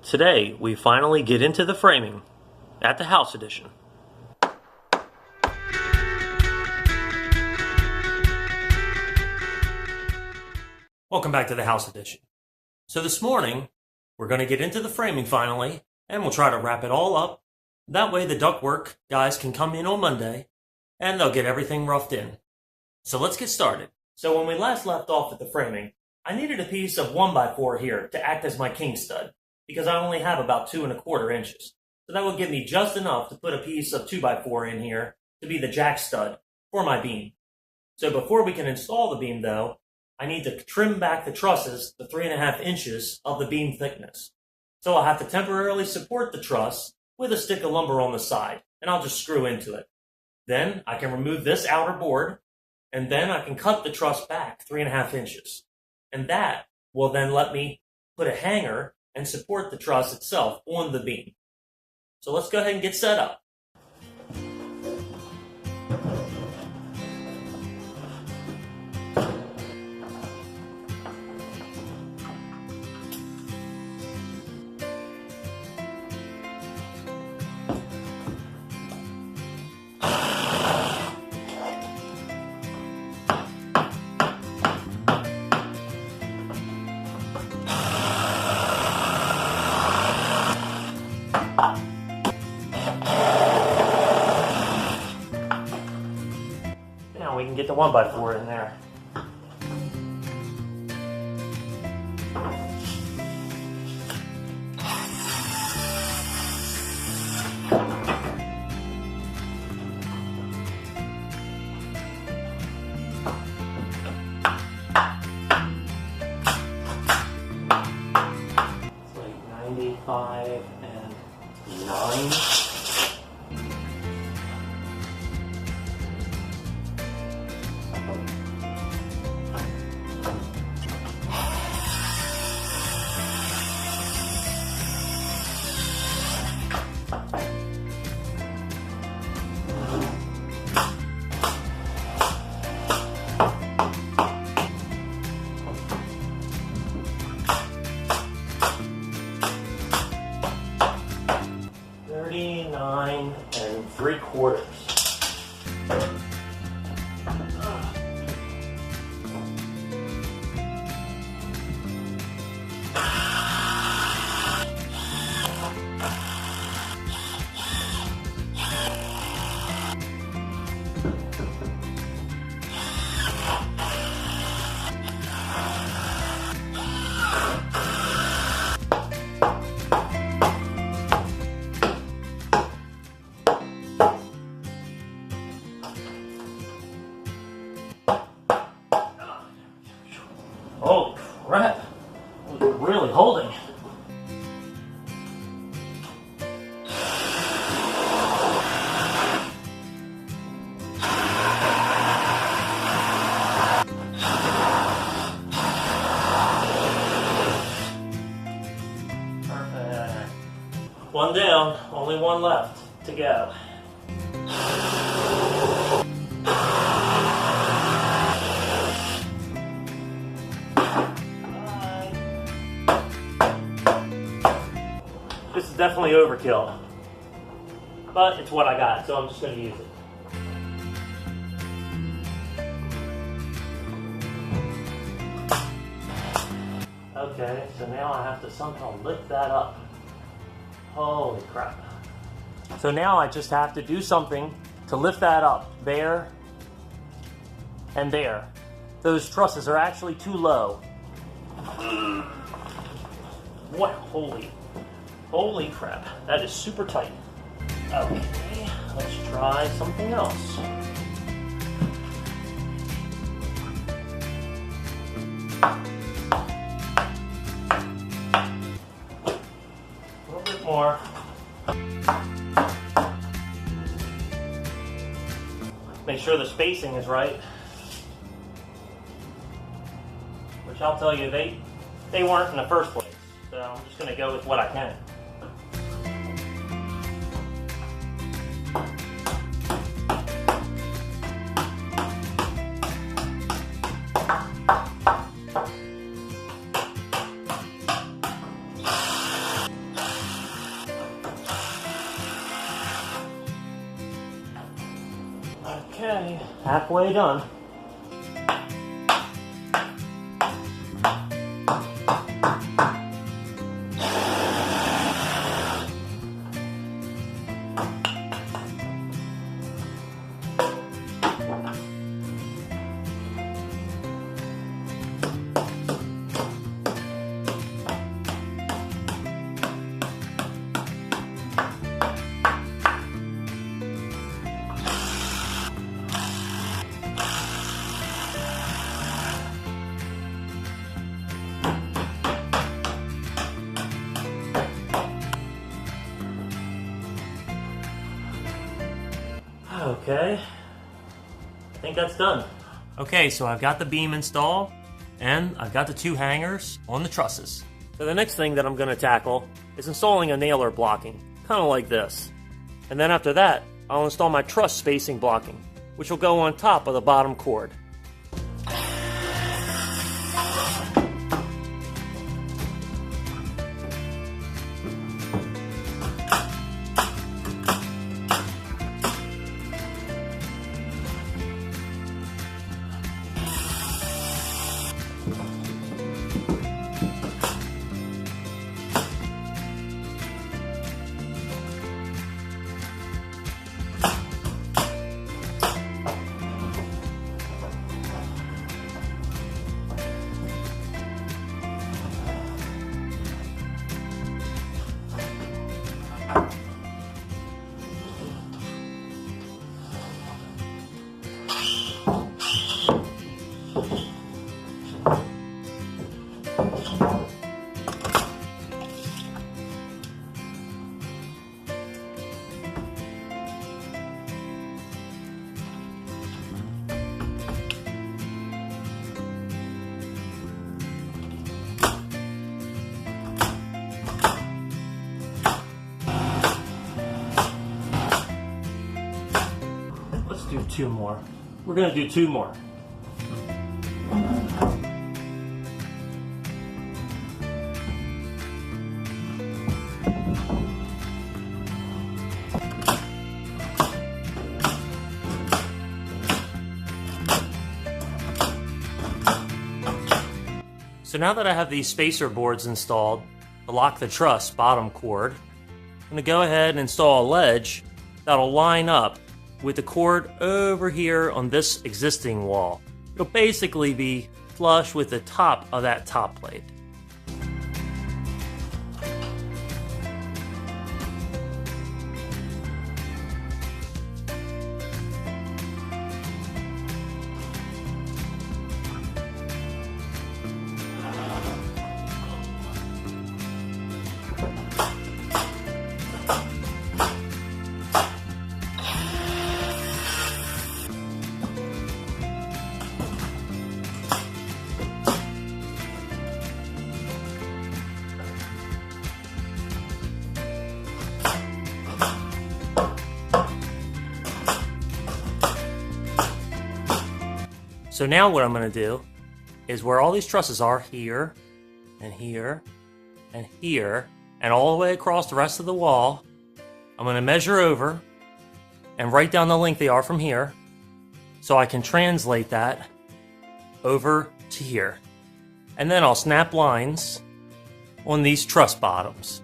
Today, we finally get into the framing at the house edition. Welcome back to the house edition. So this morning, we're going to get into the framing finally, and we'll try to wrap it all up. That way the ductwork guys can come in on Monday, and they'll get everything roughed in. So let's get started. So when we last left off at the framing, I needed a piece of 1x4 here to act as my king stud, because I only have about 2 1/4 inches. So that would give me just enough to put a piece of 2x4 in here to be the jack stud for my beam. So before we can install the beam though, I need to trim back the trusses to 3.5 inches of the beam thickness. So I'll have to temporarily support the truss with a stick of lumber on the side, and I'll just screw into it. Then I can remove this outer board, and then I can cut the truss back 3.5 inches. And that will then let me put a hanger and support the truss itself on the beam. So let's go ahead and get set up. Now we can get the 1x4 in there. It's like 95 and 9. Nine and 3/4. Holy crap, I was really holding. Perfect. One down, only one left to go. This is definitely overkill, but it's what I got, so I'm just going to use it. Okay, so now I have to somehow lift that up. Holy crap. So now I just have to do something to lift that up. There and there. Those trusses are actually too low. What? Holy crap, that is super tight. Okay, let's try something else. A little bit more. Make sure the spacing is right. Which I'll tell you, they weren't in the first place. So I'm just going to go with what I can. halfway done. Okay, I think that's done. Okay, so I've got the beam installed and I've got the 2 hangers on the trusses. So the next thing that I'm going to tackle is installing a nailer blocking, kind of like this. And then after that, I'll install my truss spacing blocking, which will go on top of the bottom cord. Do 2 more. We're going to do 2 more. So now that I have these spacer boards installed to lock the truss bottom cord, I'm going to go ahead and install a ledge that'll line up with the cord over here on this existing wall. It'll basically be flush with the top of that top plate. So now what I'm going to do is where all these trusses are, here, and here, and here, and all the way across the rest of the wall, I'm going to measure over and write down the length they are from here so I can translate that over to here. And then I'll snap lines on these truss bottoms.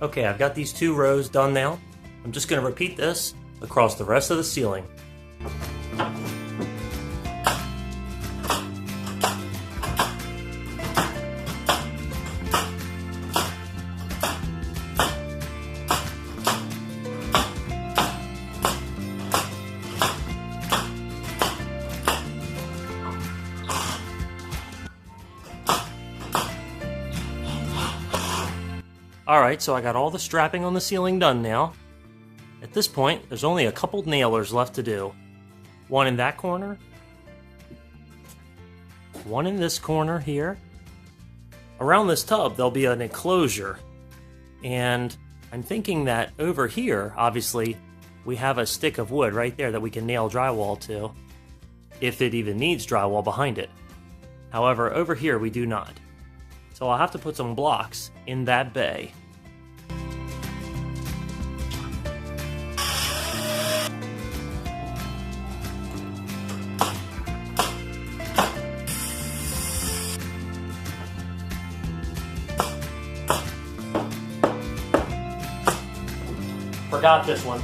Okay, I've got these 2 rows done now. I'm just going to repeat this across the rest of the ceiling. Alright, so I got all the strapping on the ceiling done now. At this point, there's only a couple nailers left to do. One in that corner. One in this corner here. Around this tub, there'll be an enclosure. And I'm thinking that over here, obviously, we have a stick of wood right there that we can nail drywall to, if it even needs drywall behind it. However, over here we do not. So I'll have to put some blocks in that bay. Forgot this one.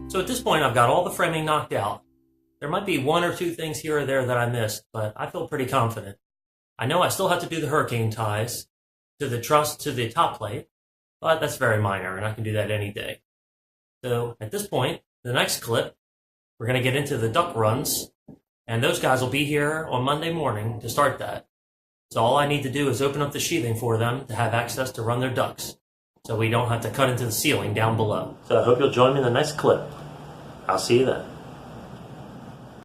So at this point, I've got all the framing knocked out. There might be one or two things here or there that I missed, but I feel pretty confident. I know I still have to do the hurricane ties to the truss to the top plate, but that's very minor, and I can do that any day. So at this point, the next clip, we're going to get into the duct runs, and those guys will be here on Monday morning to start that. So all I need to do is open up the sheathing for them to have access to run their ducts, so we don't have to cut into the ceiling down below. So I hope you'll join me in the next clip. I'll see you then.